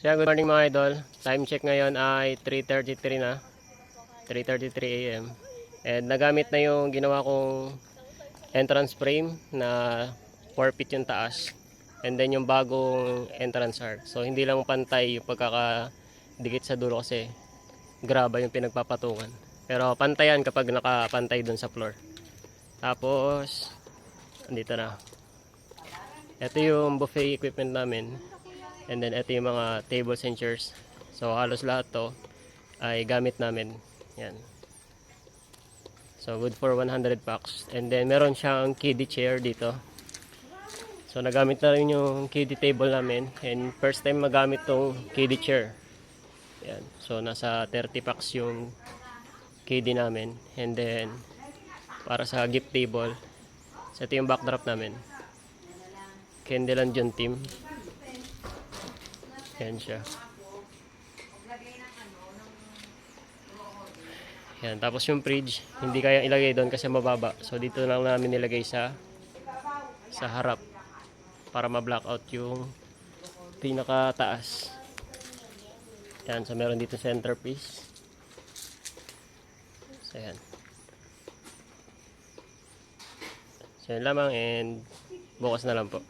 So yeah, good morning mga idol. Time check ngayon ay 3:33 na. 3:33 AM. And nagamit na yung ginawa kong entrance frame na 4 feet yung taas. And then yung bagong entrance arc. So hindi lang pantay yung pagkakadikit sa dulo kasi graba yung pinagpapatungan. Pero pantayan kapag nakapantay dun sa floor. Tapos andito na. Ito yung buffet equipment namin. And then ito yung mga tables and chairs. So halos lahat to ay gamit namin. Yan. So good for 100 packs. And then meron siyang kiddie chair dito. So nagamit na rin yung kiddie table namin. And first time magamit tong kiddie chair. Yan. So nasa 30 packs yung kiddie namin. And then para sa gift table, so ito yung backdrop namin. Kendall and John team. Yan siya. Yan, tapos yung fridge, hindi kaya ilagay doon kasi mababa. So dito lang namin nilagay sa harap para ma-block out yung pinakataas. Yan, so meron dito centerpiece. So yan. So yan lamang and bukas na lang po.